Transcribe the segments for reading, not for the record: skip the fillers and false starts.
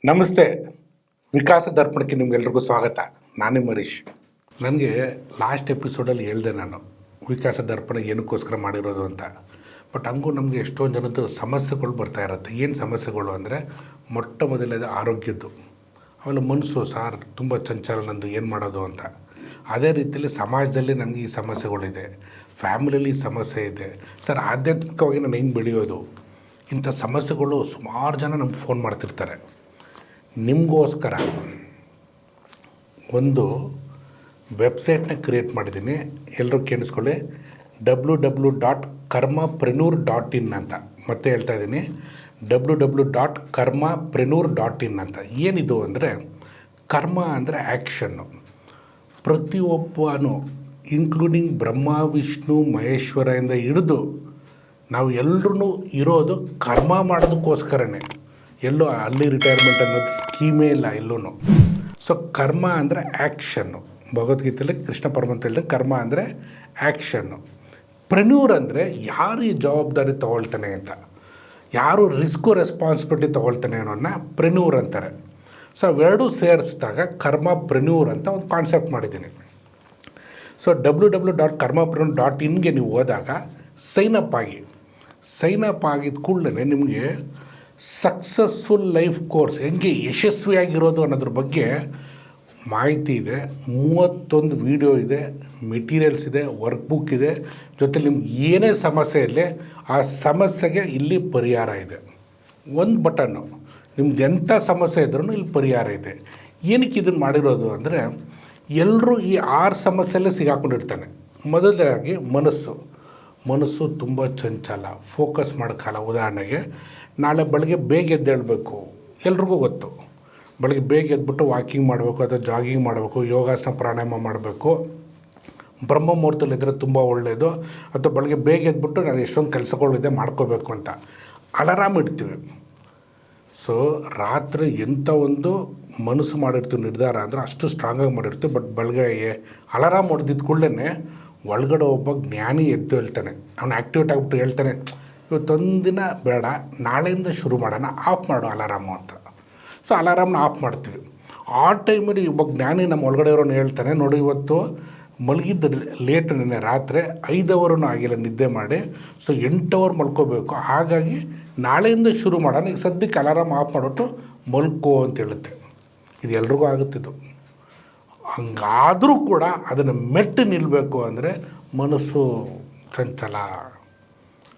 ನಮಸ್ತೆ. ವಿಕಾಸ ದರ್ಪಣಕ್ಕೆ ನಿಮ್ಗೆಲ್ರಿಗೂ ಸ್ವಾಗತ. ನಾನೇ ಮರೀಶ್. ನನಗೆ ಲಾಸ್ಟ್ ಎಪಿಸೋಡಲ್ಲಿ ಹೇಳಿದೆ ನಾನು ವಿಕಾಸ ದರ್ಪಣ ಏನಕ್ಕೋಸ್ಕರ ಮಾಡಿರೋದು ಅಂತ. ಬಟ್ ಹಂಗೂ ನಮಗೆ ಎಷ್ಟೊಂದು ಜನದ್ದು ಸಮಸ್ಯೆಗಳು ಬರ್ತಾ ಇರುತ್ತೆ. ಏನು ಸಮಸ್ಯೆಗಳು ಅಂದರೆ ಮೊಟ್ಟ ಮೊದಲನೇದು ಆರೋಗ್ಯದ್ದು. ಆಮೇಲೆ ಮನಸ್ಸು ಸಾರ್ ತುಂಬ ಚಂಚಲ ನಂದು ಏನು ಮಾಡೋದು ಅಂತ. ಅದೇ ರೀತಿಯಲ್ಲಿ ಸಮಾಜದಲ್ಲಿ ನನಗೆ ಈ ಸಮಸ್ಯೆಗಳಿದೆ, ಫ್ಯಾಮಿಲಿಯಲ್ಲಿ ಈ ಸಮಸ್ಯೆ ಇದೆ. ಸರ್ ಆಧ್ಯಾತ್ಮಿಕವಾಗಿ ನಾನು ಹೆಂಗೆ ಬೆಳೆಯೋದು? ಇಂಥ ಸಮಸ್ಯೆಗಳು ಸುಮಾರು ಜನ ನಮ್ಗೆ ಫೋನ್ ಮಾಡ್ತಿರ್ತಾರೆ. ನಿಮಗೋಸ್ಕರ ಒಂದು ವೆಬ್ಸೈಟ್ನ ಕ್ರಿಯೇಟ್ ಮಾಡಿದ್ದೀನಿ. ಎಲ್ಲರೂ ಕೇಳಿಸ್ಕೊಳ್ಳಿ. www.karmapreneur.in ಅಂತ ಮತ್ತೆ ಹೇಳ್ತಾ ಇದ್ದೀನಿ. www.karmapreneur.in ಅಂತ. ಏನಿದು ಅಂದರೆ ಕರ್ಮ ಅಂದರೆ ಆ್ಯಕ್ಷನ್ನು. ಪ್ರತಿಯೊಬ್ಬನು ಇನ್ಕ್ಲೂಡಿಂಗ್ ಬ್ರಹ್ಮ ವಿಷ್ಣು ಮಹೇಶ್ವರದಿಂದ ಹಿಡಿದು ನಾವು ಎಲ್ಲರೂ ಇರೋದು ಕರ್ಮ ಮಾಡೋದಕ್ಕೋಸ್ಕರನೇ. ಎಲ್ಲೋ ಅಲ್ಲಿ ರಿಟೈರ್ಮೆಂಟ್ ಅನ್ನೋದು ಸ್ಕೀಮೇ ಇಲ್ಲ ಎಲ್ಲೂ. ಸೊ ಕರ್ಮ ಅಂದರೆ ಆ್ಯಕ್ಷನ್ನು. ಭಗವದ್ಗೀತೆಯಲ್ಲಿ ಕೃಷ್ಣ ಪರಮಾತ್ಮ ಹೇಳಿದ್ರೆ ಕರ್ಮ ಅಂದರೆ ಆ್ಯಕ್ಷನ್ನು. ಪ್ರೆನ್ಯೂರ್ ಅಂದರೆ ಯಾರು ಈ ಜವಾಬ್ದಾರಿ ತೊಗೊಳ್ತಾನೆ ಅಂತ, ಯಾರು ರಿಸ್ಕು ರೆಸ್ಪಾನ್ಸಿಬಿಲಿಟಿ ತೊಗೊಳ್ತಾನೆ ಅನ್ನೋದನ್ನ ಪ್ರೆನ್ಯೂರ್ ಅಂತಾರೆ. ಸೊ ಅವೆರಡೂ ಸೇರಿಸಿದಾಗ ಕರ್ಮ ಪ್ರೆನ್ಯೂರ್ ಅಂತ ಒಂದು ಕಾನ್ಸೆಪ್ಟ್ ಮಾಡಿದ್ದೀನಿ. ಸೊ www.karmapreneur.inಗೆ ನೀವು ಹೋದಾಗ ಸೈನಪ್ ಆಗಿದ ಕೂಡಲೇ ನಿಮಗೆ ಸಕ್ಸಸ್ಫುಲ್ ಲೈಫ್ ಕೋರ್ಸ್ ಹೆಂಗೆ ಯಶಸ್ವಿಯಾಗಿರೋದು ಅನ್ನೋದ್ರ ಬಗ್ಗೆ ಮಾಹಿತಿ ಇದೆ. 31 ವೀಡಿಯೋ ಇದೆ, ಮೆಟೀರಿಯಲ್ಸ್ ಇದೆ, ವರ್ಕ್ ಬುಕ್ ಇದೆ. ಜೊತೆಲಿ ನಿಮ್ಗೆ ಏನೇ ಸಮಸ್ಯೆ ಇರಲಿ ಆ ಸಮಸ್ಯೆಗೆ ಇಲ್ಲಿ ಪರಿಹಾರ ಇದೆ. ಒಂದು ಬಟನ್ನು, ನಿಮ್ದು ಎಂಥ ಸಮಸ್ಯೆ ಇದ್ರೂ ಇಲ್ಲಿ ಪರಿಹಾರ ಇದೆ. ಏನಕ್ಕೆ ಇದನ್ನು ಮಾಡಿರೋದು ಅಂದರೆ ಎಲ್ಲರೂ ಈ 6 ಸಮಸ್ಯೆಯಲ್ಲೇ ಸಿಗಾಕೊಂಡಿರ್ತಾನೆ. ಮೊದಲಾಗಿ ಮನಸ್ಸು ತುಂಬ ಚಂಚಲ, ಫೋಕಸ್ ಮಾಡೋಕ್ಕಲ್ಲ. ಉದಾಹರಣೆಗೆ ನಾಳೆ ಬೆಳಗ್ಗೆ ಬೇಗ ಎದ್ದೇಳಬೇಕು, ಎಲ್ರಿಗೂ ಗೊತ್ತು. ಬೆಳಗ್ಗೆ ಬೇಗ ಎದ್ಬಿಟ್ಟು ವಾಕಿಂಗ್ ಮಾಡಬೇಕು ಅಥವಾ ಜಾಗಿಂಗ್ ಮಾಡಬೇಕು, ಯೋಗಾಸನ ಪ್ರಾಣಾಯಾಮ ಮಾಡಬೇಕು. ಬ್ರಹ್ಮ ಮುಹೂರ್ತದಲ್ಲಿದ್ದರೆ ತುಂಬ ಒಳ್ಳೆಯದು. ಅಥವಾ ಬೆಳಗ್ಗೆ ಬೇಗ ಎದ್ಬಿಟ್ಟು ನಾನು ಎಷ್ಟೊಂದು ಕೆಲಸಗಳಿದೆ ಮಾಡ್ಕೋಬೇಕು ಅಂತ ಅಲಾರಾಮ್ ಇಡ್ತೀವಿ. ಸೊ ರಾತ್ರಿ ಎಂಥ ಒಂದು ಮನಸ್ಸು ಮಾಡಿರ್ತೀವಿ ನಿರ್ಧಾರ ಅಂದರೆ ಅಷ್ಟು ಸ್ಟ್ರಾಂಗಾಗಿ ಮಾಡಿರ್ತೀವಿ. ಬಟ್ ಬೆಳಗ್ಗೆ ಅಲಾರಾಮ್ ಹೊಡೆದಿದ್ದ ಕೂಡಲೇ ಒಳಗಡೆ ಒಬ್ಬ ಜ್ಞಾನಿ ಎದ್ದು ಹೇಳ್ತಾನೆ, ಅವನು ಆ್ಯಕ್ಟಿವೇಟ್ ಆಗಿಬಿಟ್ಟು ಹೇಳ್ತಾನೆ, ಇವತ್ತೊಂದಿನ ಬೇಡ, ನಾಳೆಯಿಂದ ಶುರು ಮಾಡೋಣ, ಆಫ್ ಮಾಡು ಅಲಾರಾಮು ಅಂತ. ಸೊ ಅಲಾರಾಮ್ನ ಆಫ್ ಮಾಡ್ತೀವಿ. ಆ ಟೈಮಲ್ಲಿ ಒಬ್ಬ ಜ್ಞಾನಿ ನಮ್ಮ ಒಳಗಡೆ ಇರೋನು ಹೇಳ್ತಾನೆ, ನೋಡಿ ಇವತ್ತು ಮಲಗಿದ್ದ ಲೇಟ್, ನೆನ್ನೆ ರಾತ್ರಿ 5 ಅವರೂ ಆಗಿಲ್ಲ ನಿದ್ದೆ ಮಾಡಿ, ಸೊ 8 ಅವರ್ ಮಲ್ಕೋಬೇಕು. ಹಾಗಾಗಿ ನಾಳೆಯಿಂದ ಶುರು ಮಾಡೋಣ, ಈಗ ಸದ್ಯಕ್ಕೆ ಅಲಾರಾಮ್ ಆಫ್ ಮಾಡಿಬಿಟ್ಟು ಮಲ್ಕೋ ಅಂತ ಹೇಳುತ್ತೆ. ಇದು ಎಲ್ರಿಗೂ ಆಗುತ್ತಿದ್ದು. ಹಂಗಾದರೂ ಕೂಡ ಅದನ್ನು ಮೆಟ್ಟು ನಿಲ್ಲಬೇಕು ಅಂದರೆ ಮನಸ್ಸು ಚಂಚಲ.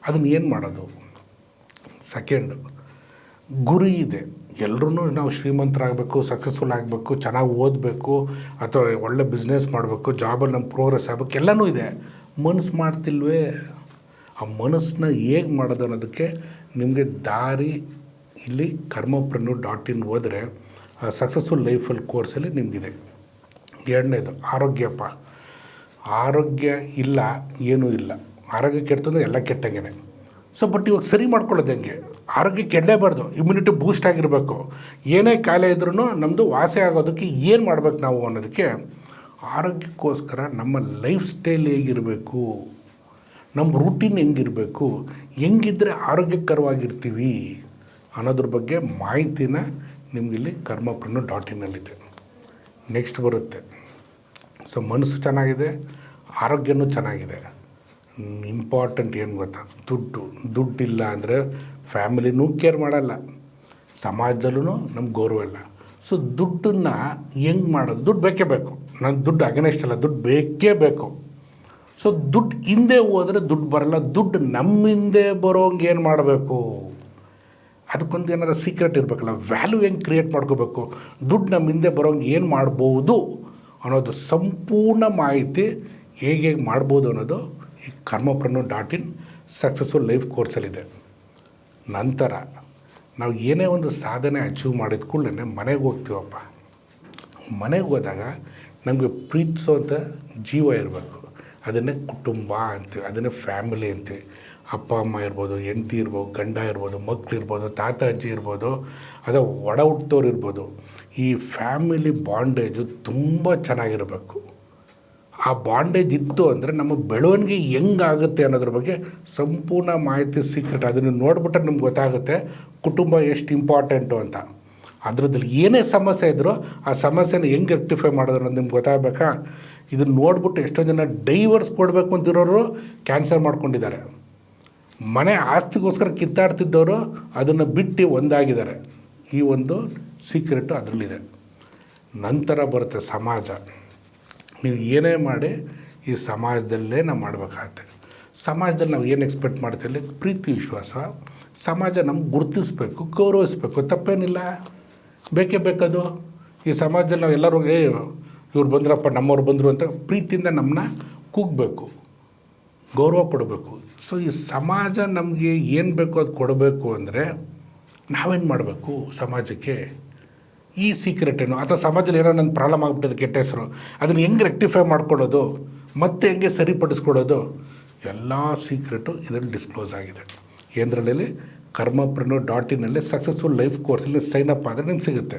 ಅದನ್ನು ಏನು ಮಾಡೋದು? ಸೆಕೆಂಡು, ಗುರಿ ಇದೆ. ಎಲ್ಲರೂ ನಾವು ಶ್ರೀಮಂತರಾಗಬೇಕು, ಸಕ್ಸಸ್ಫುಲ್ ಆಗಬೇಕು, ಚೆನ್ನಾಗಿ ಓದಬೇಕು, ಅಥವಾ ಒಳ್ಳೆ ಬಿಸ್ನೆಸ್ ಮಾಡಬೇಕು, ಜಾಬಲ್ಲಿ ನಮ್ಮ ಪ್ರೋಗ್ರೆಸ್ ಆಗಬೇಕು, ಎಲ್ಲನೂ ಇದೆ. ಮನಸ್ಸು ಮಾಡ್ತಿಲ್ವೇ? ಆ ಮನಸ್ಸನ್ನ ಹೇಗೆ ಮಾಡೋದು ಅನ್ನೋದಕ್ಕೆ ನಿಮಗೆ ದಾರಿ ಇಲ್ಲಿ karmapreneur.in ಹೋದರೆ ಸಕ್ಸಸ್ಫುಲ್ ಲೈಫಲ್ಲಿ ಕೋರ್ಸಲ್ಲಿ ನಿಮಗಿದೆ. ಎರಡನೇದು ಆರೋಗ್ಯಪ್ಪ. ಆರೋಗ್ಯ ಇಲ್ಲ, ಏನೂ ಇಲ್ಲ. ಆರೋಗ್ಯ ಕೆಡ್ತಂದ್ರೆ ಎಲ್ಲ ಕೆಟ್ಟಂಗೆ. ಸೊ ಬಟ್ ಇವಾಗ ಸರಿ ಮಾಡ್ಕೊಳ್ಳೋದು ಹೆಂಗೆ? ಆರೋಗ್ಯ ಕೆಡಲೇಬಾರ್ದು, ಇಮ್ಯುನಿಟಿ ಬೂಸ್ಟ್ ಆಗಿರಬೇಕು. ಏನೇ ಕಾಯಿಲೆ ಇದ್ರೂ ನಮ್ಮದು ವಾಸಿ ಆಗೋದಕ್ಕೆ ಏನು ಮಾಡ್ಬೇಕು ನಾವು ಅನ್ನೋದಕ್ಕೆ, ಆರೋಗ್ಯಕ್ಕೋಸ್ಕರ ನಮ್ಮ ಲೈಫ್ ಸ್ಟೈಲ್ ಹೇಗಿರಬೇಕು, ನಮ್ಮ ರೂಟೀನ್ ಹೆಂಗಿರಬೇಕು, ಹೆಂಗಿದ್ರೆ ಆರೋಗ್ಯಕರವಾಗಿರ್ತೀವಿ ಅನ್ನೋದ್ರ ಬಗ್ಗೆ ಮಾಹಿತಿನ ನಿಮಗಿಲ್ಲಿ karmapreneur.in ನೆಕ್ಸ್ಟ್ ಬರುತ್ತೆ. ಸೊ ಮನಸ್ಸು ಚೆನ್ನಾಗಿದೆ, ಆರೋಗ್ಯನೂ ಚೆನ್ನಾಗಿದೆ. ಇಂಪಾರ್ಟೆಂಟ್ ಏನು ಗೊತ್ತಾ? ದುಡ್ಡಿಲ್ಲ ಅಂದರೆ ಫ್ಯಾಮಿಲಿನೂ ಕೇರ್ ಮಾಡಲ್ಲ, ಸಮಾಜದಲ್ಲೂ ನಮ್ಗೆ ಗೌರವ ಇಲ್ಲ. ಸೊ ದುಡ್ಡನ್ನು ಹೆಂಗೆ ಮಾಡೋದು? ದುಡ್ಡು ಬೇಕೇ ಬೇಕು. ನಾನು ದುಡ್ಡು ಅಗೇನೆಸ್ಟ್ ಅಲ್ಲ, ದುಡ್ಡು ಬೇಕೇ ಬೇಕು. ಸೊ ದುಡ್ಡು ಹಿಂದೆ ಹೋದರೆ ದುಡ್ಡು ಬರಲ್ಲ. ದುಡ್ಡು ನಮ್ಮ ಹಿಂದೆ ಬರೋಂಗೆ ಏನು ಮಾಡಬೇಕು? ಅದಕ್ಕೊಂದು ಏನಾರು ಸೀಕ್ರೆಟ್ ಇರಬೇಕಲ್ಲ. ವ್ಯಾಲ್ಯೂ ಹೆಂಗೆ ಕ್ರಿಯೇಟ್ ಮಾಡ್ಕೋಬೇಕು, ದುಡ್ಡು ನಮ್ಮ ಹಿಂದೆ ಬರೋಂಗೆ ಏನು ಮಾಡ್ಬೋದು ಅನ್ನೋದು ಸಂಪೂರ್ಣ ಮಾಹಿತಿ ಹೇಗೆ ಮಾಡ್ಬೋದು ಅನ್ನೋದು ಈ karmapreneur.in ಸಕ್ಸಸ್ಫುಲ್ ಲೈಫ್ ಕೋರ್ಸಲ್ಲಿದೆ. ನಂತರ ನಾವು ಏನೇ ಒಂದು ಸಾಧನೆ ಅಚೀವ್ ಮಾಡಿದ ಕೂಡಲೇ ಮನೆಗೆ ಹೋಗ್ತೀವಪ್ಪ. ಮನೆಗೆ ಹೋದಾಗ ನಮಗೆ ಪ್ರೀತಿಸೋಂಥ ಜೀವ ಇರಬೇಕು. ಅದನ್ನೇ ಕುಟುಂಬ ಅಂತೀವಿ, ಅದನ್ನೇ ಫ್ಯಾಮಿಲಿ ಅಂತೀವಿ. ಅಪ್ಪ ಅಮ್ಮ ಇರ್ಬೋದು, ಹೆಂಡತಿ ಇರ್ಬೋದು, ಗಂಡ ಇರ್ಬೋದು, ಮಕ್ಕಳಿರ್ಬೋದು, ತಾತ ಅಜ್ಜಿ ಇರ್ಬೋದು, ಅಥವಾ ಒಡ ಹುಟ್ಟೋರು ಇರ್ಬೋದು. ಈ ಫ್ಯಾಮಿಲಿ ಬಾಂಡೇಜು ತುಂಬ ಚೆನ್ನಾಗಿರಬೇಕು. ಆ ಬಾಂಡೇಜ್ ಇತ್ತು ಅಂದರೆ ನಮ್ಮ ಬೆಳವಣಿಗೆ ಹೆಂಗಾಗುತ್ತೆ ಅನ್ನೋದ್ರ ಬಗ್ಗೆ ಸಂಪೂರ್ಣ ಮಾಹಿತಿ ಸೀಕ್ರೆಟ್. ಅದನ್ನು ನೋಡಿಬಿಟ್ರೆ ನಿಮ್ಗೆ ಗೊತ್ತಾಗುತ್ತೆ ಕುಟುಂಬ ಎಷ್ಟು ಇಂಪಾರ್ಟೆಂಟು ಅಂತ. ಅದರದ್ದಲ್ಲಿ ಏನೇ ಸಮಸ್ಯೆ ಇದ್ದರೂ ಆ ಸಮಸ್ಯೆನ ಹೆಂಗೆ ರೆಕ್ಟಿಫೈ ಮಾಡೋದು ಅನ್ನೋದು ನಿಮ್ಗೆ ಗೊತ್ತಾಗಬೇಕಾ. ಇದನ್ನು ನೋಡ್ಬಿಟ್ಟು ಎಷ್ಟೋ ಜನ ಡೈವರ್ಸ್ ಕೊಡಬೇಕು ಅಂತಿರೋರು ಕ್ಯಾನ್ಸಲ್ ಮಾಡ್ಕೊಂಡಿದ್ದಾರೆ. ಮನೆ ಆಸ್ತಿಗೋಸ್ಕರ ಕಿತ್ತಾಡ್ತಿದ್ದವರು ಅದನ್ನು ಬಿಟ್ಟು ಒಂದಾಗಿದ್ದಾರೆ. ಈ ಒಂದು ಸೀಕ್ರೆಟು ಅದರಲ್ಲಿದೆ. ನಂತರ ಬರುತ್ತೆ ಸಮಾಜ. ನೀವು ಏನೇ ಮಾಡಿ ಈ ಸಮಾಜದಲ್ಲೇ ನಾವು ಮಾಡಬೇಕಾಗತ್ತೆ. ಸಮಾಜದಲ್ಲಿ ನಾವು ಏನು ಎಕ್ಸ್ಪೆಕ್ಟ್ ಮಾಡ್ತೀವಿ, ಪ್ರೀತಿ ವಿಶ್ವಾಸ. ಸಮಾಜ ನಮ್ಗೆ ಗುರುತಿಸ್ಬೇಕು, ಗೌರವಿಸ್ಬೇಕು, ತಪ್ಪೇನಿಲ್ಲ, ಬೇಕೇ ಬೇಕದು. ಈ ಸಮಾಜದಲ್ಲಿ ನಾವು ಎಲ್ಲರೂ ಇವ್ರು ಬಂದ್ರಪ್ಪ, ನಮ್ಮವ್ರು ಬಂದರು ಅಂತ ಪ್ರೀತಿಯಿಂದ ನಮ್ಮನ್ನ ಕೂಗಬೇಕು, ಗೌರವ ಕೊಡಬೇಕು. ಸೊ ಈ ಸಮಾಜ ನಮಗೆ ಏನು ಬೇಕೋ ಅದು ಕೊಡಬೇಕು ಅಂದರೆ ನಾವೇನು ಮಾಡಬೇಕು ಸಮಾಜಕ್ಕೆ? ಈ ಸೀಕ್ರೆಟ್ ಏನು, ಅಥವಾ ಸಮಾಜದಲ್ಲಿ ಏನೋ ನನ್ನ ಪ್ರಾಬ್ಲಮ್ ಆಗಿಬಿಟ್ಟಿದೆ, ಕೆಟ್ಟ ಹೆಸರು, ಅದನ್ನು ಹೆಂಗೆ ರೆಕ್ಟಿಫೈ ಮಾಡ್ಕೊಳ್ಳೋದು, ಮತ್ತೆ ಹೆಂಗೆ ಸರಿಪಡಿಸ್ಕೊಡೋದು, ಎಲ್ಲ ಸೀಕ್ರೆಟು ಇದರಲ್ಲಿ ಡಿಸ್ಕ್ಲೋಸ್ ಆಗಿದೆ. ಏನರಲ್ಲಿ karmapreneur.in ಸಕ್ಸಸ್ಫುಲ್ ಲೈಫ್ ಕೋರ್ಸಲ್ಲಿ ಸೈನ್ ಅಪ್ ಆದರೆ ನಿಮ್ಗೆ ಸಿಗುತ್ತೆ.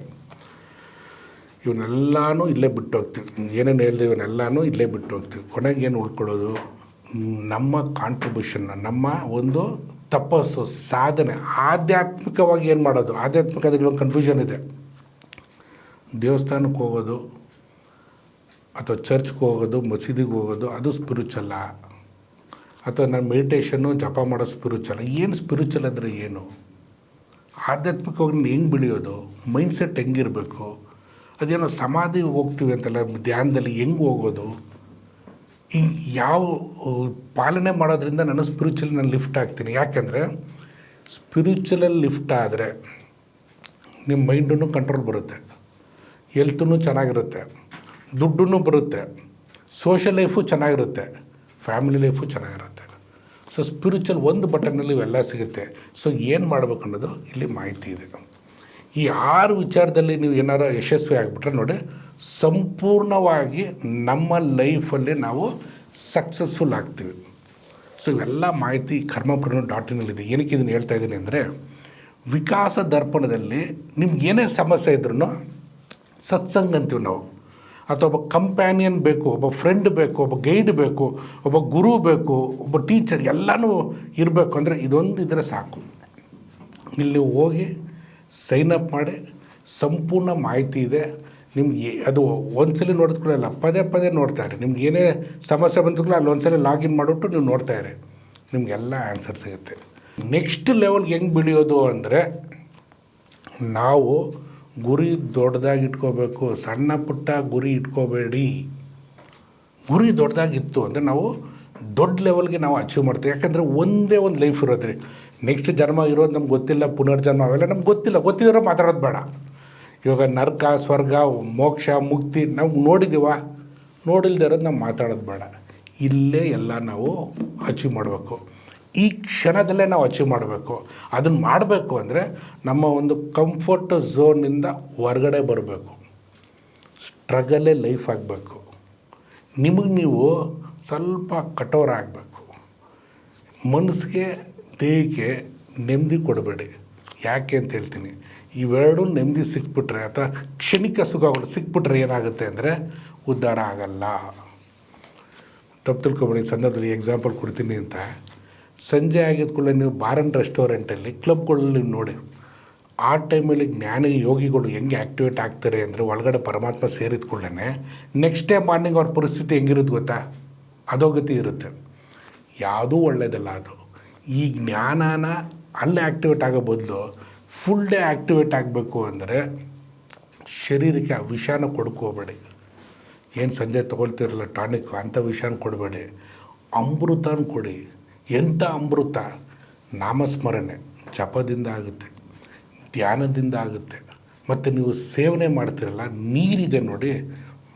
ಇವನ್ನೆಲ್ಲನೂ ಇಲ್ಲೇ ಬಿಟ್ಟು ಹೋಗ್ತೀವಿ. ಏನೇನು ಹೇಳಿದೆ ಇವನ್ನೆಲ್ಲನೂ ಇಲ್ಲೇ ಬಿಟ್ಟು ಹೋಗ್ತೀವಿ. ಕೊನೆಗೆ ಏನು ಉಳ್ಕೊಳ್ಳೋದು? ನಮ್ಮ ಕಾಂಟ್ರಿಬ್ಯೂಷನ್ನ, ನಮ್ಮ ಒಂದು ತಪಸ್ಸು, ಸಾಧನೆ, ಆಧ್ಯಾತ್ಮಿಕವಾಗಿ ಏನು ಮಾಡೋದು. ಆಧ್ಯಾತ್ಮಿಕದಲ್ಲಿ ಒಂದು ಕನ್ಫ್ಯೂಷನ್ ಇದೆ. ದೇವಸ್ಥಾನಕ್ಕೆ ಹೋಗೋದು ಅಥವಾ ಚರ್ಚ್ಗೆ ಹೋಗೋದು, ಮಸೀದಿಗೆ ಹೋಗೋದು ಅದು ಸ್ಪಿರಿಚುವಲ್ಲ, ಅಥವಾ ನಾನು ಮೆಡಿಟೇಷನ್ನು ಜಪ ಮಾಡೋ ಸ್ಪಿರಿಚುವಲ್. ಏನು ಸ್ಪಿರಿಚುವಲ್ ಅಂದರೆ ಏನು? ಆಧ್ಯಾತ್ಮಿಕವಾಗಿ ಹೆಂಗೆ ಬೆಳೆಯೋದು, ಮೈಂಡ್ಸೆಟ್ ಹೆಂಗಿರಬೇಕು, ಅದೇನೋ ಸಮಾಧಿ ಹೋಗ್ತೀವಿ ಅಂತಲ್ಲ, ಧ್ಯಾನದಲ್ಲಿ ಹೆಂಗೆ ಹೋಗೋದು, ಈ ಯಾವ ಪಾಲನೆ ಮಾಡೋದ್ರಿಂದ ನಾನು ಸ್ಪಿರಿಚುವಲ್ ನಾನು ಲಿಫ್ಟ್ ಆಗ್ತೀನಿ. ಯಾಕೆಂದರೆ ಸ್ಪಿರಿಚುವಲಲ್ಲಿ ಲಿಫ್ಟ್ ಆದರೆ ನಿಮ್ಮ ಮೈಂಡೂ ಕಂಟ್ರೋಲ್ ಬರುತ್ತೆ, ಹೆಲ್ತೂ ಚೆನ್ನಾಗಿರುತ್ತೆ, ದುಡ್ಡೂ ಬರುತ್ತೆ, ಸೋಷಲ್ ಲೈಫು ಚೆನ್ನಾಗಿರುತ್ತೆ, ಫ್ಯಾಮಿಲಿ ಲೈಫು ಚೆನ್ನಾಗಿರುತ್ತೆ. ಸೊ ಸ್ಪಿರಿಚುವಲ್ ಒಂದು ಬಟನ್ನಲ್ಲಿ ಇವೆಲ್ಲ ಸಿಗುತ್ತೆ. ಸೊ ಏನು ಮಾಡಬೇಕು ಅನ್ನೋದು ಇಲ್ಲಿ ಮಾಹಿತಿ ಇದೆ. ಈ 6 ವಿಚಾರದಲ್ಲಿ ನೀವು ಏನಾರು ಯಶಸ್ವಿ ಆಗಿಬಿಟ್ರೆ ನೋಡಿ, ಸಂಪೂರ್ಣವಾಗಿ ನಮ್ಮ ಲೈಫಲ್ಲಿ ನಾವು ಸಕ್ಸಸ್ಫುಲ್ ಆಗ್ತೀವಿ. ಸೊ ಇವೆಲ್ಲ ಮಾಹಿತಿ karmapreneur.in ಇದೆ. ಏನಕ್ಕೆ ಇದನ್ನು ಹೇಳ್ತಾ ಇದ್ದೀನಿ ಅಂದರೆ, ವಿಕಾಸ ದರ್ಪಣದಲ್ಲಿ ನಿಮ್ಗೆ ಏನೇ ಸಮಸ್ಯೆ ಇದ್ರೂ ಸತ್ಸಂಗ ಅಂತೀವಿ ನಾವು, ಅಥವಾ ಒಬ್ಬ ಕಂಪ್ಯಾನಿಯನ್ ಬೇಕು, ಒಬ್ಬ ಫ್ರೆಂಡ್ ಬೇಕು, ಒಬ್ಬ ಗೈಡ್ ಬೇಕು, ಒಬ್ಬ ಗುರು ಬೇಕು, ಒಬ್ಬ ಟೀಚರ್, ಎಲ್ಲನೂ ಇರಬೇಕು. ಅಂದರೆ ಇದೊಂದು ಇದ್ದರೆ ಸಾಕು. ಇಲ್ಲಿ ಹೋಗಿ ಸೈನ್ ಅಪ್ ಮಾಡಿ ಸಂಪೂರ್ಣ ಮಾಹಿತಿ ಇದೆ ನಿಮ್ಗೆ. ಅದು ಒಂದ್ಸಲ ನೋಡಿದ್ಕೊಳ್ಳಲ್ಲ, ಪದೇ ಪದೇ ನೋಡ್ತಾ ಇರಿ. ನಿಮ್ಗೆ ಏನೇ ಸಮಸ್ಯೆ ಬಂದ್ರೂ ಅಲ್ಲಿ ಒಂದ್ಸಲ ಲಾಗಿನ್ ಮಾಡಿಬಿಟ್ಟು ನೀವು ನೋಡ್ತಾ ಇರಿ, ನಿಮಗೆಲ್ಲ ಆನ್ಸರ್ ಸಿಗುತ್ತೆ. ನೆಕ್ಸ್ಟ್ ಲೆವೆಲ್ಗೆ ಹೆಂಗೆ ಬೆಳೆಯೋದು ಅಂದರೆ, ನಾವು ಗುರಿ ದೊಡ್ಡದಾಗಿ ಇಟ್ಕೋಬೇಕು. ಸಣ್ಣ ಪುಟ್ಟ ಗುರಿ ಇಟ್ಕೋಬೇಡಿ. ಗುರಿ ದೊಡ್ಡದಾಗಿತ್ತು ಅಂದರೆ ನಾವು ದೊಡ್ಡ ಲೆವೆಲ್ಗೆ ನಾವು ಅಚೀವ್ ಮಾಡ್ತೀವಿ. ಯಾಕಂದರೆ ಒಂದೇ ಒಂದು ಲೈಫ್ ಇರೋದ್ರಿ. ನೆಕ್ಸ್ಟ್ ಜನ್ಮ ಇರೋದು ನಮ್ಗೆ ಗೊತ್ತಿಲ್ಲ, ಪುನರ್ಜನ್ಮ ಅವೆಲ್ಲ ನಮ್ಗೆ ಗೊತ್ತಿಲ್ಲ. ಗೊತ್ತಿರೋ ಮಾತಾಡೋದು ಬೇಡ. ಇವಾಗ ನರಕ, ಸ್ವರ್ಗ, ಮೋಕ್ಷ, ಮುಕ್ತಿ ನಾವು ನೋಡಿದ್ದೀವ, ನೋಡಿಲ್ದೇ ಇರೋದು ನಾವು ಮಾತಾಡೋದು ಬೇಡ. ಇಲ್ಲೇ ಎಲ್ಲ ನಾವು ಅಚೀವ್ ಮಾಡಬೇಕು. ಈ ಕ್ಷಣದಲ್ಲೇ ನಾವು ಅಚೀವ್ ಮಾಡಬೇಕು. ಅದನ್ನು ಮಾಡಬೇಕು ಅಂದರೆ ನಮ್ಮ ಒಂದು ಕಂಫರ್ಟ್ ಝೋನಿಂದ ಹೊರಗಡೆ ಬರಬೇಕು. ಸ್ಟ್ರಗಲೇ ಲೈಫ್ ಆಗಬೇಕು. ನಿಮಗೆ ನೀವು ಸ್ವಲ್ಪ ಕಠೋರ ಆಗಬೇಕು. ಮನಸ್ಸಿಗೆ, ದೇಹಕ್ಕೆ ನೆಮ್ಮದಿ ಕೊಡಬೇಡಿ. ಯಾಕೆ ಅಂತ ಹೇಳ್ತೀನಿ. ಇವೆರಡೂ ನೆಮ್ಮದಿ ಸಿಕ್ಬಿಟ್ರೆ ಅಥವಾ ಕ್ಷಣಿಕ ಸುಖಗಳು ಸಿಕ್ಬಿಟ್ರೆ ಏನಾಗುತ್ತೆ ಅಂದರೆ ಉದ್ಧಾರ ಆಗಲ್ಲ. ತಪ್ಪು ತಿಳ್ಕೊಬೇಡಿ. ಸಂದರ್ಭದಲ್ಲಿ ಎಕ್ಸಾಂಪಲ್ ಕೊಡ್ತೀನಿ ಅಂತ. ಸಂಜೆ ಆಗಿದ ಕೂಡಲೇ ನೀವು ಬಾರ್ ಆ್ಯಂಡ್ ರೆಸ್ಟೋರೆಂಟಲ್ಲಿ, ಕ್ಲಬ್ಗಳಲ್ಲಿ ನೋಡಿ, ಆ ಟೈಮಲ್ಲಿ ಜ್ಞಾನಿ ಯೋಗಿಗಳು ಹೆಂಗೆ ಆ್ಯಕ್ಟಿವೇಟ್ ಆಗ್ತಾರೆ ಅಂದರೆ, ಒಳಗಡೆ ಪರಮಾತ್ಮ ಸೇರಿದ ಕೂಡಲೇ ನೆಕ್ಸ್ಟ್ ಡೇ ಮಾರ್ನಿಂಗ್ ಅವ್ರ ಪರಿಸ್ಥಿತಿ ಹೆಂಗಿರುತ್ತೆ ಗೊತ್ತಾ? ಅಧೋಗತಿ ಇರುತ್ತೆ. ಯಾವುದೂ ಒಳ್ಳೆಯದಲ್ಲ ಅದು. ಈ ಜ್ಞಾನನ ಅಲ್ಲೇ ಆ್ಯಕ್ಟಿವೇಟ್ ಆಗೋ ಬದಲು ಫುಲ್ ಡೇ ಆ್ಯಕ್ಟಿವೇಟ್ ಆಗಬೇಕು ಅಂದರೆ ಶರೀರಕ್ಕೆ ಆ ವಿಷಾನ ಕೊಡ್ಕೋಬೇಡಿ. ಏನು ಸಂಜೆ ತೊಗೊಳ್ತಿರಲ್ಲ ಟಾನಿಕ್, ಅಂಥ ವಿಷಾನ ಕೊಡಬೇಡಿ. ಅಮೃತನ ಕೊಡಿ. ಎಂಥ ಅಮೃತ? ನಾಮಸ್ಮರಣೆ, ಜಪದಿಂದ ಆಗುತ್ತೆ, ಧ್ಯಾನದಿಂದ ಆಗುತ್ತೆ. ಮತ್ತು ನೀವು ಸೇವನೆ ಮಾಡ್ತಿರಲ್ಲ, ನೀರಿದೆ ನೋಡಿ,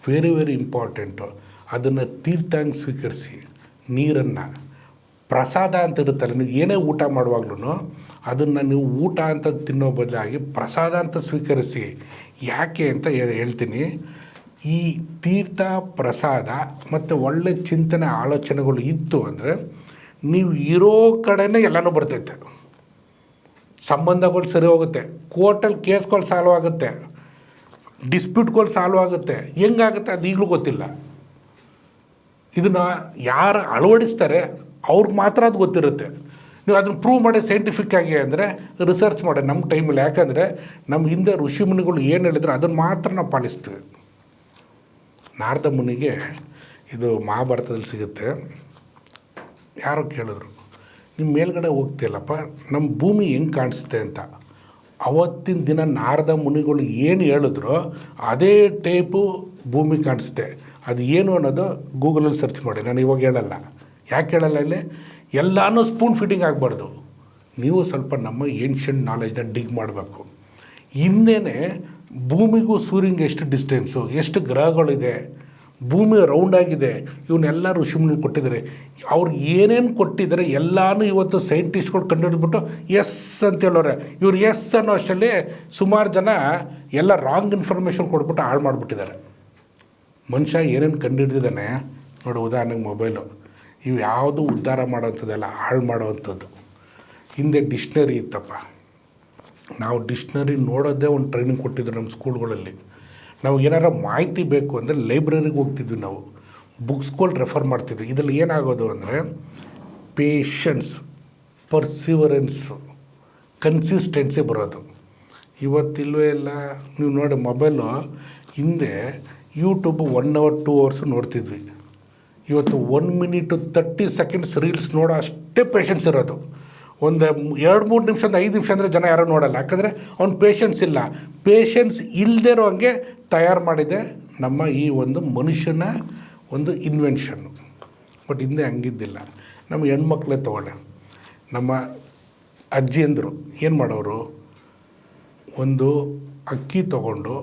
ವೆರಿ ವೆರಿ ಇಂಪಾರ್ಟೆಂಟು. ಅದನ್ನು ತೀರ್ಥಂಗೆ ಸ್ವೀಕರಿಸಿ. ನೀರನ್ನು ಪ್ರಸಾದ ಅಂತ ಇರುತ್ತಲ್ಲ, ನೀವು ಏನೇ ಊಟ ಮಾಡುವಾಗ್ಲೂ ಅದನ್ನು ನೀವು ಊಟ ಅಂತ ತಿನ್ನೋ ಬದಲಾಗಿ ಪ್ರಸಾದ ಅಂತ ಸ್ವೀಕರಿಸಿ. ಯಾಕೆ ಅಂತ ಹೇಳ್ತೀನಿ. ಈ ತೀರ್ಥ, ಪ್ರಸಾದ ಮತ್ತು ಒಳ್ಳೆ ಚಿಂತನೆ, ಆಲೋಚನೆಗಳು ಇತ್ತು ಅಂದರೆ ನೀವು ಇರೋ ಕಡೆನೇ ಎಲ್ಲನೂ ಬರ್ತೈತೆ. ಸಂಬಂಧಗಳು ಸರಿ ಹೋಗುತ್ತೆ, ಕೋರ್ಟಲ್ಲಿ ಕೇಸ್ಗಳು ಸಾಲ್ವ್ ಆಗುತ್ತೆ, ಡಿಸ್ಪ್ಯೂಟ್ಗಳು ಸಾಲ್ವ್ ಆಗುತ್ತೆ. ಹೆಂಗಾಗುತ್ತೆ ಅದು ಈಗಲೂ ಗೊತ್ತಿಲ್ಲ. ಇದನ್ನು ಯಾರು ಅಳವಡಿಸ್ತಾರೆ ಅವ್ರಿಗೆ ಮಾತ್ರ ಅದು ಗೊತ್ತಿರುತ್ತೆ. ನೀವು ಅದನ್ನು ಪ್ರೂವ್ ಮಾಡಿ ಸೈಂಟಿಫಿಕ್ ಆಗಿ ಅಂದರೆ ರಿಸರ್ಚ್ ಮಾಡಿ ನಮ್ಮ ಟೈಮಲ್ಲಿ. ಯಾಕಂದರೆ ನಮ್ಮ ಹಿಂದೆ ಋಷಿಮುನಿಗಳು ಏನು ಹೇಳಿದ್ರು ಅದನ್ನು ಮಾತ್ರ ನಾವು ಪಾಲಿಸ್ತೀವಿ. ನಾರದ ಮುನಿಗೆ ಇದು ಮಹಾಭಾರತದಲ್ಲಿ ಸಿಗುತ್ತೆ. ಯಾರೋ ಕೇಳಿದ್ರು, ನಿಮ್ಮ ಮೇಲ್ಗಡೆ ಹೋಗ್ತಿಲ್ಲಪ್ಪ, ನಮ್ಮ ಭೂಮಿ ಹೆಂಗೆ ಕಾಣಿಸುತ್ತೆ ಅಂತ. ಅವತ್ತಿನ ದಿನ ನಾರದ ಮುನಿಗಳು ಏನು ಹೇಳಿದ್ರೋ ಅದೇ ಟೈಪು ಭೂಮಿ ಕಾಣಿಸುತ್ತೆ. ಅದು ಏನು ಅನ್ನೋದು ಗೂಗಲಲ್ಲಿ ಸರ್ಚ್ ಮಾಡಿ, ನಾನು ಇವಾಗ ಹೇಳಲ್ಲ. ಯಾಕೆ ಹೇಳಲ್ಲ? ಇಲ್ಲಿ ಎಲ್ಲನೂ ಸ್ಪೂನ್ ಫೀಡಿಂಗ್ ಆಗಬಾರ್ದು. ನೀವು ಸ್ವಲ್ಪ ನಮ್ಮ ಏನ್ಷಿಯಂಟ್ ನಾಲೆಜ್ನ ಡಿಗ್ ಮಾಡಬೇಕು. ಹಿಂದೆಯೇ ಭೂಮಿಗೂ ಸೂರ್ಯನಿಗೆ ಎಷ್ಟು ಡಿಸ್ಟೆನ್ಸು, ಎಷ್ಟು ಗ್ರಹಗಳಿದೆ, ಭೂಮಿ ರೌಂಡಾಗಿದೆ, ಇವನ್ನೆಲ್ಲ ಋಷಿಮುನಿ ಕೊಟ್ಟಿದ್ದಾರೆ. ಅವ್ರು ಏನೇನು ಕೊಟ್ಟಿದ್ದಾರೆ ಎಲ್ಲನೂ ಇವತ್ತು ಸೈಂಟಿಸ್ಟ್ಗಳು ಕಂಡುಹಿಡಿದ್ಬಿಟ್ಟು ಎಸ್ ಅಂತ ಹೇಳೋರೆ. ಇವ್ರು ಎಸ್ ಅನ್ನೋ ಅಷ್ಟರಲ್ಲಿ ಸುಮಾರು ಜನ ಎಲ್ಲ ರಾಂಗ್ ಇನ್ಫಾರ್ಮೇಷನ್ ಕೊಟ್ಬಿಟ್ಟು ಹಾಳು ಮಾಡಿಬಿಟ್ಟಿದ್ದಾರೆ. ಮನುಷ್ಯ ಏನೇನು ಕಂಡುಹಿಡಿದಿದ್ದಾನೆ ನೋಡಿ, ಉದಾಹರಣೆಗೆ ಮೊಬೈಲು, ಇವು ಯಾವುದು ಉದ್ಧಾರ ಮಾಡೋವಂಥದ್ದೆಲ್ಲ ಹಾಳು ಮಾಡೋವಂಥದ್ದು. ಹಿಂದೆ ಡಿಕ್ಷ್ನರಿ ಇತ್ತಪ್ಪ, ನಾವು ಡಿಕ್ಷ್ನರಿ ನೋಡೋದೇ ಒಂದು ಟ್ರೈನಿಂಗ್ ಕೊಟ್ಟಿದ್ರು ನಮ್ಮ ಸ್ಕೂಲ್ಗಳಲ್ಲಿ. ನಾವು ಏನಾರ ಮಾಹಿತಿ ಬೇಕು ಅಂದರೆ ಲೈಬ್ರರಿಗೆ ಹೋಗ್ತಿದ್ವಿ, ನಾವು ಬುಕ್ಸ್ಗಳು ರೆಫರ್ ಮಾಡ್ತಿದ್ವಿ. ಇದರಲ್ಲಿ ಏನಾಗೋದು ಅಂದರೆ ಪೇಷನ್ಸ್, ಪರ್ಸಿವರೆನ್ಸು, ಕನ್ಸಿಸ್ಟೆನ್ಸಿ ಬರೋದು. ಇವತ್ತಿಲ್ವೇ ಇಲ್ಲ. ನೀವು ನೋಡಿ ಮೊಬೈಲು, ಹಿಂದೆ ಯೂಟ್ಯೂಬ್ 1 hour 2 hours ನೋಡ್ತಿದ್ವಿ. ಇವತ್ತು 1 minute 30 seconds ರೀಲ್ಸ್ ನೋಡೋ ಅಷ್ಟೇ ಪೇಷನ್ಸ್ ಇರೋದು. ಒಂದು 2-3 ನಿಮಿಷ 5 ನಿಮಿಷ ಅಂದರೆ ಜನ ಯಾರೂ ನೋಡೋಲ್ಲ. ಯಾಕಂದರೆ ಅವ್ನ ಪೇಷನ್ಸ್ ಇಲ್ಲ. ಪೇಷನ್ಸ್ ಇಲ್ಲದೇ ಇರೋ ಹಂಗೆ ತಯಾರು ಮಾಡಿದೆ ನಮ್ಮ ಈ ಒಂದು ಮನುಷ್ಯನ ಒಂದು ಇನ್ವೆನ್ಷನ್ನು. ಬಟ್ ಹಿಂದೆ ಹಂಗಿದ್ದಿಲ್ಲ. ನಮ್ಮ ಹೆಣ್ಮಕ್ಳೇ ತೊಗೊಂಡೆ, ನಮ್ಮ ಅಜ್ಜಿಯಂದರು ಏನು ಮಾಡೋರು, ಒಂದು ಅಕ್ಕಿ ತೊಗೊಂಡು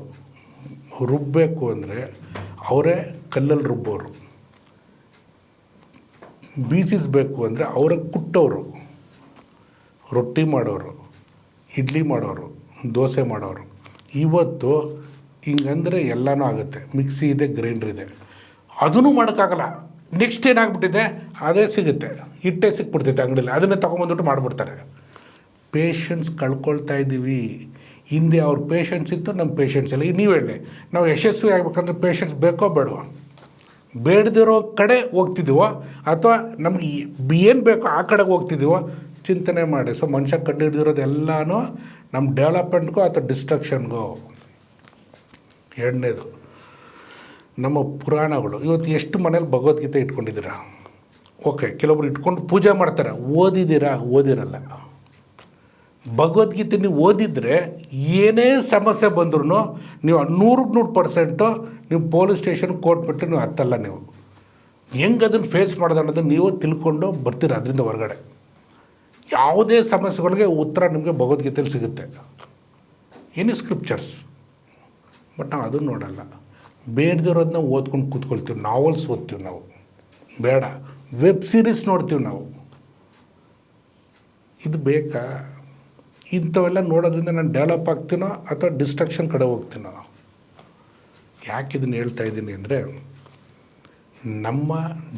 ರುಬ್ಬಬೇಕು ಅಂದರೆ ಅವರೇ ಕಲ್ಲಲ್ಲಿ ರುಬ್ಬೋರು, ಬೀಸಿಸಬೇಕು ಅಂದರೆ ಅವರೇ ಕುಟ್ಟೋರು, ರೊಟ್ಟಿ ಮಾಡೋರು, ಇಡ್ಲಿ ಮಾಡೋರು, ದೋಸೆ ಮಾಡೋರು. ಇವತ್ತು ಹಿಂಗಂದರೆ ಎಲ್ಲನೂ ಆಗುತ್ತೆ. ಮಿಕ್ಸಿ ಇದೆ, ಗ್ರೈಂಡ್ರ್ ಇದೆ, ಅದೂ ಮಾಡೋಕ್ಕಾಗಲ್ಲ. ನೆಕ್ಸ್ಟ್ ಏನಾಗ್ಬಿಟ್ಟಿದೆ, ಅದೇ ಸಿಗುತ್ತೆ, ಹಿಟ್ಟೇ ಸಿಕ್ಬಿಡ್ತೈತೆ ಅಂಗಡಿಯಲ್ಲಿ, ಅದನ್ನೇ ತೊಗೊಂಬಂದ್ಬಿಟ್ಟು ಮಾಡಿಬಿಡ್ತಾರೆ. ಪೇಷನ್ಸ್ ಕಳ್ಕೊಳ್ತಾ ಇದ್ದೀವಿ. ಹಿಂದೆ ಅವ್ರ ಪೇಷನ್ಸ್ ಇತ್ತು, ನಮ್ಮ ಪೇಷನ್ಸ್ ಇಲ್ಲ. ನೀವು ಹೇಳಿ, ನಾವು ಯಶಸ್ವಿ ಆಗ್ಬೇಕಂದ್ರೆ ಪೇಷನ್ಸ್ ಬೇಕೋ ಬೇಡವೋ? ಬೇಡದಿರೋ ಕಡೆ ಹೋಗ್ತಿದ್ದೀವೋ ಅಥವಾ ನಮ್ಗೆ ಏನು ಬೇಕೋ ಆ ಕಡೆಗೆ ಹೋಗ್ತಿದ್ದೀವೋ ಚಿಂತನೆ ಮಾಡಿ. ಸೊ ಮನುಷ್ಯ ಕಂಡು ಹಿಡಿದಿರೋದು ಎಲ್ಲನೂ ನಮ್ಮ ಡೆವಲಪ್ಮೆಂಟ್ಗೋ ಅಥವಾ ಡಿಸ್ಟ್ರಕ್ಷನ್ಗೋ. ಎರಡನೇದು, ನಮ್ಮ ಪುರಾಣಗಳು. ಇವತ್ತು ಎಷ್ಟು ಮನೇಲಿ ಭಗವದ್ಗೀತೆ ಇಟ್ಕೊಂಡಿದ್ದೀರಾ? ಓಕೆ, ಕೆಲವೊಬ್ರು ಇಟ್ಕೊಂಡು ಪೂಜೆ ಮಾಡ್ತಾರೆ. ಓದಿದ್ದೀರಾ? ಓದಿರಲ್ಲ. ಭಗವದ್ಗೀತೆ ನೀವು ಓದಿದರೆ ಏನೇ ಸಮಸ್ಯೆ ಬಂದ್ರೂ ನೀವು 100% ನೀವು ಪೊಲೀಸ್ ಸ್ಟೇಷನ್ ಕೋರ್ಟ್ ಬಿಟ್ಟು ನೀವು ಹತ್ತಲ್ಲ. ನೀವು ಹೆಂಗೆ ಅದನ್ನು ಫೇಸ್ ಮಾಡೋದು ಅನ್ನೋದನ್ನು ನೀವು ತಿಳ್ಕೊಂಡು ಬರ್ತೀರ ಅದರಿಂದ ಹೊರಗಡೆ. ಯಾವುದೇ ಸಮಸ್ಯೆಗಳಿಗೆ ಉತ್ತರ ನಿಮಗೆ ಭಗವದ್ಗೀತೆಯಲ್ಲಿ ಸಿಗುತ್ತೆ, ಏನೇ ಸ್ಕ್ರಿಪ್ಚರ್ಸ್. ಬಟ್ ನಾವು ಅದನ್ನು ನೋಡಲ್ಲ. ಬೇಡದಿರೋದನ್ನ ಓದ್ಕೊಂಡು ಕೂತ್ಕೊಳ್ತೀವಿ. ನಾವೆಲ್ಸ್ ಓದ್ತೀವಿ ನಾವು, ಬೇಡ ವೆಬ್ ಸೀರೀಸ್ ನೋಡ್ತೀವಿ ನಾವು. ಇದು ಬೇಕಾ? ಇಂಥವೆಲ್ಲ ನೋಡೋದ್ರಿಂದ ನಾನು ಡೆವಲಪ್ ಆಗ್ತೀನೋ ಅಥವಾ ಡಿಸ್ಟ್ರಕ್ಷನ್ ಕಡೆ ಹೋಗ್ತೀನೋ? ಯಾಕೆ ಇದನ್ನು ಹೇಳ್ತಾ ಇದ್ದೀನಿ ಅಂದರೆ, ನಮ್ಮ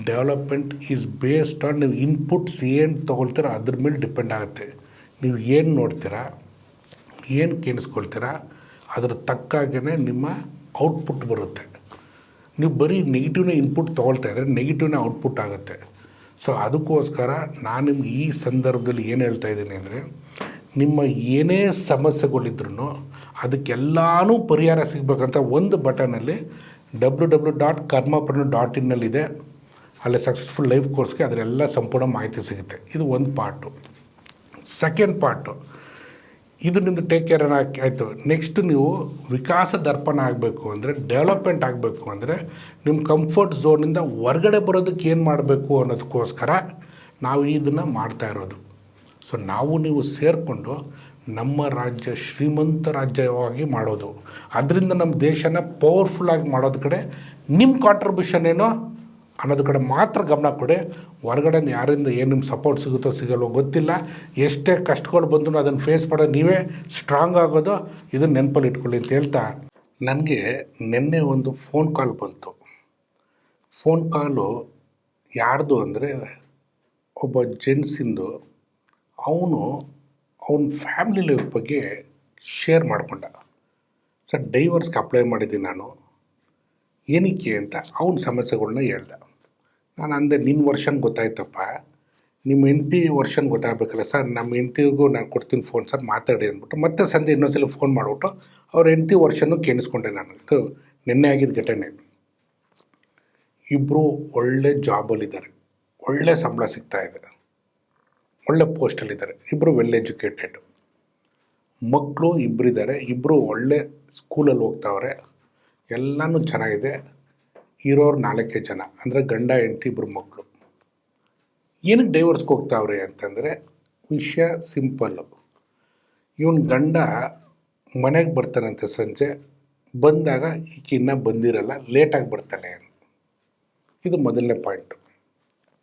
ಡೆವಲಪ್ಮೆಂಟ್ ಈಸ್ ಬೇಸ್ಡ್ ಆನ್ ನೀವು ಇನ್ಪುಟ್ಸ್ ಏನು ತೊಗೊಳ್ತೀರ ಅದ್ರ ಮೇಲೆ ಡಿಪೆಂಡ್ ಆಗುತ್ತೆ. ನೀವು ಏನು ನೋಡ್ತೀರಾ, ಏನು ಕೇಳಿಸ್ಕೊಳ್ತೀರಾ, ಅದ್ರ ತಕ್ಕಾಗೇ ನಿಮ್ಮ ಔಟ್ಪುಟ್ ಬರುತ್ತೆ. ನೀವು ಬರೀ ನೆಗೆಟಿವ್ನೇ ಇನ್ಪುಟ್ ತೊಗೊಳ್ತಾ ಇದ್ದರೆ ನೆಗೆಟಿವ್ನೇ ಔಟ್ಪುಟ್ ಆಗುತ್ತೆ. ಸೊ ಅದಕ್ಕೋಸ್ಕರ ನಾನು ನಿಮ್ಗೆ ಈ ಸಂದರ್ಭದಲ್ಲಿ ಏನು ಹೇಳ್ತಾ ಇದ್ದೀನಿ ಅಂದರೆ, ನಿಮ್ಮ ಏನೇ ಸಮಸ್ಯೆಗಳಿದ್ರೂ ಅದಕ್ಕೆಲ್ಲನೂ ಪರಿಹಾರ ಸಿಗಬೇಕಂತ ಒಂದು ಬಟನಲ್ಲಿ www.karmapurna.in ಅಲ್ಲಿ ಸಕ್ಸಸ್ಫುಲ್ ಲೈಫ್ ಕೋರ್ಸ್ಗೆ ಅದರೆಲ್ಲ ಸಂಪೂರ್ಣ ಮಾಹಿತಿ ಸಿಗುತ್ತೆ. ಇದು ಒಂದು ಪಾರ್ಟು. ಸೆಕೆಂಡ್ ಪಾರ್ಟು, ಇದು ನಿಮ್ಮದು ಟೇಕ್ ಕೇರ್ ಆಯಿತು. ನೆಕ್ಸ್ಟ್ ನೀವು ವಿಕಾಸ ದರ್ಪಣ ಆಗಬೇಕು ಅಂದರೆ, ಡೆವಲಪ್ಮೆಂಟ್ ಆಗಬೇಕು ಅಂದರೆ, ನಿಮ್ಮ ಕಂಫರ್ಟ್ ಝೋನಿಂದ ಹೊರಗಡೆ ಬರೋದಕ್ಕೆ ಏನು ಮಾಡಬೇಕು ಅನ್ನೋದಕ್ಕೋಸ್ಕರ ನಾವು ಇದನ್ನು ಮಾಡ್ತಾ ಇರೋದು. ಸೊ ನಾವು ನೀವು ಸೇರಿಕೊಂಡು ನಮ್ಮ ರಾಜ್ಯ ಶ್ರೀಮಂತ ರಾಜ್ಯವಾಗಿ ಮಾಡೋದು, ಅದರಿಂದ ನಮ್ಮ ದೇಶನ ಪವರ್ಫುಲ್ಲಾಗಿ ಮಾಡೋದು ಕಡೆ ನಿಮ್ಮ ಕಾಂಟ್ರಿಬ್ಯೂಷನ್ ಏನೋ ಅನ್ನೋದು ಕಡೆ ಮಾತ್ರ ಗಮನ ಕೊಡಿ. ಹೊರಗಡೆ ಯಾರಿಂದ ಏನು ನಿಮ್ಮ ಸಪೋರ್ಟ್ ಸಿಗುತ್ತೋ ಸಿಗಲ್ವೋ ಗೊತ್ತಿಲ್ಲ. ಎಷ್ಟೇ ಕಷ್ಟಗಳು ಬಂದರೂ ಅದನ್ನು ಫೇಸ್ ಮಾಡೋದು ನೀವೇ ಸ್ಟ್ರಾಂಗ್ ಆಗೋದು. ಇದನ್ನು ನೆನಪಲ್ಲಿ ಇಟ್ಕೊಳ್ಳಿ ಅಂತ ಹೇಳ್ತಾ, ನನಗೆ ನಿನ್ನೆ ಒಂದು ಫೋನ್ ಕಾಲ್ ಬಂತು. ಫೋನ್ ಕಾಲು ಯಾರ್ದು ಅಂದರೆ, ಒಬ್ಬ ಜೆಂಟ್ಸಿಂದು. ಅವನು ಅವನ ಫ್ಯಾಮಿಲಿ ಲೈಫ್ ಬಗ್ಗೆ ಶೇರ್ ಮಾಡಿಕೊಂಡ. ಸರ್, ಡೈವರ್ಸ್ಗೆ ಅಪ್ಲೈ ಮಾಡಿದ್ದೀನಿ ನಾನು, ಏನಕ್ಕೆ ಅಂತ ಅವನ ಸಮಸ್ಯೆಗಳ್ನ ಹೇಳ್ದ. ನಾನು ಅಂದೆ, ನಿನ್ನ ವರ್ಷನ್ ಗೊತ್ತಾಯ್ತಪ್ಪ, ನಿಮ್ಮ ಹೆಂಡತಿ ವರ್ಷನ್ ಗೊತ್ತಾಗಬೇಕಲ್ಲ ಸರ್, ನಮ್ಮ ಹೆಂಡ್ತಿಗೂ ನಾನು ಕೊಡ್ತೀನಿ ಫೋನ್ ಸರ್ ಮಾತಾಡಿ ಅಂದ್ಬಿಟ್ಟು ಮತ್ತೆ ಸಂಜೆ ಇನ್ನೊಂದ್ಸಲ ಫೋನ್ ಮಾಡಿಬಿಟ್ಟು ಅವ್ರ ಹೆಂಡ್ತಿ ವರ್ಷನೂ ಕೇಳಿಸ್ಕೊಂಡೆ ನಾನು. ಇದು ನಿನ್ನೆ ಆಗಿದ್ದ ಘಟನೆ. ಇಬ್ಬರು ಒಳ್ಳೆ ಜಾಬಲ್ಲಿದ್ದಾರೆ, ಒಳ್ಳೆ ಸಂಬಳ ಸಿಗ್ತಾಯಿದೆ, ಒಳ್ಳೆ ಪೋಸ್ಟಲ್ಲಿದ್ದಾರೆ, ಇಬ್ಬರು ವೆಲ್ ಎಜುಕೇಟೆಡ್, ಮಕ್ಕಳು ಇಬ್ಬರಿದ್ದಾರೆ, ಇಬ್ಬರು ಒಳ್ಳೆ ಸ್ಕೂಲಲ್ಲಿ ಹೋಗ್ತಾವ್ರೆ, ಎಲ್ಲನೂ ಚೆನ್ನಾಗಿದೆ. ಇರೋರು 4 ಜನ, ಅಂದರೆ ಗಂಡ ಹೆಂಡ್ತಿ ಇಬ್ಬರು ಮಕ್ಕಳು. ಏನಕ್ಕೆ ಡೈವರ್ಸ್ಗೆ ಹೋಗ್ತಾವ್ರೆ ಅಂತಂದರೆ ವಿಷಯ ಸಿಂಪಲ್ಲು. ಇವನು ಗಂಡ ಮನೆಗೆ ಬರ್ತಾನಂತೆ ಸಂಜೆ, ಬಂದಾಗ ಈಕೆ ಇನ್ನೂ ಬಂದಿರಲ್ಲ, ಲೇಟಾಗಿ ಬರ್ತಾಳೆ. ಇದು ಮೊದಲನೇ ಪಾಯಿಂಟು.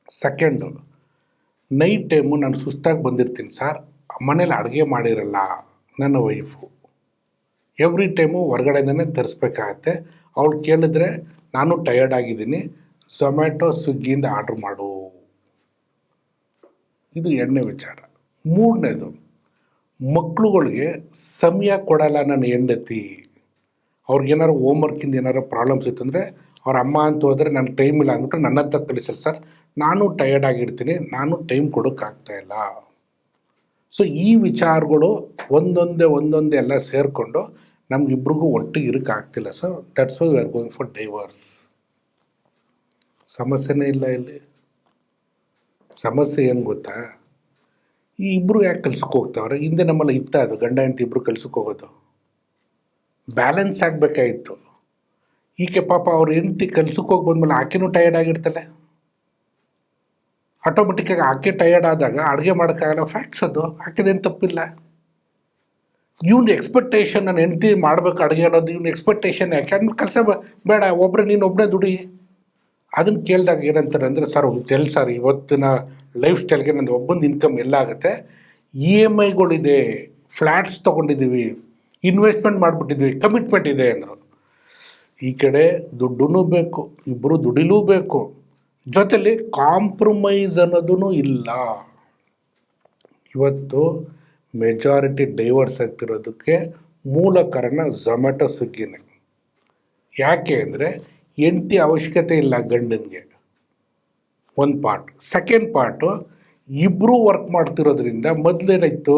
ಸೆಕೆಂಡು, ನೈಟ್ ಟೈಮು ನಾನು ಸುಸ್ತಾಗಿ ಬಂದಿರ್ತೀನಿ ಸರ್, ಮನೇಲಿ ಅಡುಗೆ ಮಾಡಿರಲ್ಲ ನನ್ನ ವೈಫು, ಎವ್ರಿ ಟೈಮು ಹೊರಗಡೆಯಿಂದನೇ ತರಿಸ್ಬೇಕಾಗತ್ತೆ. ಅವಳು ಕೇಳಿದ್ರೆ ನಾನು ಟಯರ್ಡ್ ಆಗಿದ್ದೀನಿ, ಝೊಮ್ಯಾಟೊ ಸ್ವಿಗ್ಗಿಯಿಂದ ಆರ್ಡ್ರ್ ಮಾಡು. ಇದು ಎರಡನೇ ವಿಚಾರ. ಮೂರನೇದು, ಮಕ್ಳುಗಳಿಗೆ ಸಮಯ ಕೊಡಲ್ಲ ನನ್ನ ಹೆಂಡತಿ. ಅವ್ರಿಗೇನಾರು ಹೋಮ್ವರ್ಕಿಂದ ಏನಾರು ಪ್ರಾಬ್ಲಮ್ಸ್ ಇತ್ತಂದರೆ ಅವ್ರ ಅಮ್ಮ ಅಂತ ಹೋದರೆ ನನಗೆ ಟೈಮ್ ಇಲ್ಲ ಅಂದ್ಬಿಟ್ಟು ನನ್ನ ಹತ್ರ ಕಳಿಸಲ್ಲ ಸರ್, ನಾನು ಟಯರ್ಡ್ ಆಗಿರ್ತೀನಿ, ನಾನು ಟೈಮ್ ಕೊಡೋಕ್ಕಾಗ್ತಾಯಿಲ್ಲ. ಸೊ ಈ ವಿಚಾರಗಳು ಒಂದೊಂದೇ ಎಲ್ಲ ಸೇರಿಕೊಂಡು ನಮಗಿಬ್ರಿಗೂ ಒಟ್ಟಿಗೆ ಇರೋಕ್ಕಾಗ್ತಿಲ್ಲ sir. That's why we are going for divorce. ಸಮಸ್ಯೆನೇ ಇಲ್ಲ ಇಲ್ಲಿ. ಸಮಸ್ಯೆ ಏನು ಗೊತ್ತಾ, ಈ ಇಬ್ಬರು ಯಾಕೆ ಕೆಲ್ಸಕ್ಕೆ ಹೋಗ್ತಾವ್ರೆ? ಹಿಂದೆ ನಮ್ಮಲ್ಲಿ ಇತ್ತಾ ಅದು ಗಂಡ ಹೆಂಡತಿ ಇಬ್ಬರು ಕೆಲ್ಸಕ್ಕೆ ಹೋಗೋದು? ಬ್ಯಾಲೆನ್ಸ್ ಆಗಬೇಕಾಗಿತ್ತು. ಈಕೆ ಪಾಪ ಅವ್ರ ಹೆಂಡತಿ ಕೆಲ್ಸಕ್ಕೆ ಹೋಗಿ ಬಂದಮೇಲೆ ಆಕೆನೂ ಟಯರ್ಡ್ ಆಗಿರ್ತಾಳೆ, ಆಟೋಮೆಟಿಕ್ಕಾಗಿ ಆಕೆ ಟಯರ್ಡ್ ಆದಾಗ ಅಡುಗೆ ಮಾಡೋಕ್ಕಾಗಲ್ಲ. ಫ್ಯಾಕ್ಟ್ಸ್ ಅದು, ಆಕೆದೇನು ತಪ್ಪಿಲ್ಲ. ಇವ್ನ ಎಕ್ಸ್ಪೆಕ್ಟೇಷನ್ ನಾನು ಹೆಂಡತಿ ಮಾಡ್ಬೇಕು ಅಡುಗೆ ಅನ್ನೋದು ಇವ್ನ ಎಕ್ಸ್ಪೆಕ್ಟೇಷನ್. ಯಾಕೆ ಅಂದ್ರೆ ಕೆಲಸ ಬೇಡ, ನೀನು ಒಬ್ಬನೇ ದುಡಿ. ಅದನ್ನು ಕೇಳಿದಾಗ ಏನಂತಾರೆ ಅಂದರೆ, ಸರ್ ಎಲ್ಲಿ ಸರ್ ಇವತ್ತಿನ ಲೈಫ್ ಸ್ಟೈಲ್ಗೆ ನಂದು ಒಬ್ಬಂದು ಇನ್ಕಮ್ ಎಲ್ಲ ಆಗುತ್ತೆ, EMIಗಳಿದೆ, ಫ್ಲ್ಯಾಟ್ಸ್ ತೊಗೊಂಡಿದ್ದೀವಿ, ಇನ್ವೆಸ್ಟ್ಮೆಂಟ್ ಮಾಡಿಬಿಟ್ಟಿದ್ವಿ, ಕಮಿಟ್ಮೆಂಟ್ ಇದೆ ಅಂದರು. ಈ ಕಡೆ ದುಡ್ಡೂ ಬೇಕು, ಇಬ್ಬರು ದುಡಿಲೂ ಬೇಕು, ಜೊತೆಲಿ ಕಾಂಪ್ರಮೈಸ್ ಅನ್ನೋದೂ ಇಲ್ಲ. ಇವತ್ತು ಮೆಜಾರಿಟಿ ಡೈವರ್ಸ್ ಆಗ್ತಿರೋದಕ್ಕೆ ಮೂಲ ಕಾರಣ ಝೊಮ್ಯಾಟೊ ಸ್ವಿಗ್ಗಿನೇ. ಯಾಕೆ ಅಂದರೆ ಹೆಂಡತಿ ಅವಶ್ಯಕತೆ ಇಲ್ಲ ಗಂಡನಿಗೆ, ಒಂದು ಪಾರ್ಟ್. ಸೆಕೆಂಡ್ ಪಾರ್ಟು, ಇಬ್ಬರೂ ವರ್ಕ್ ಮಾಡ್ತಿರೋದ್ರಿಂದ ಮೊದಲೇನಾಯಿತು,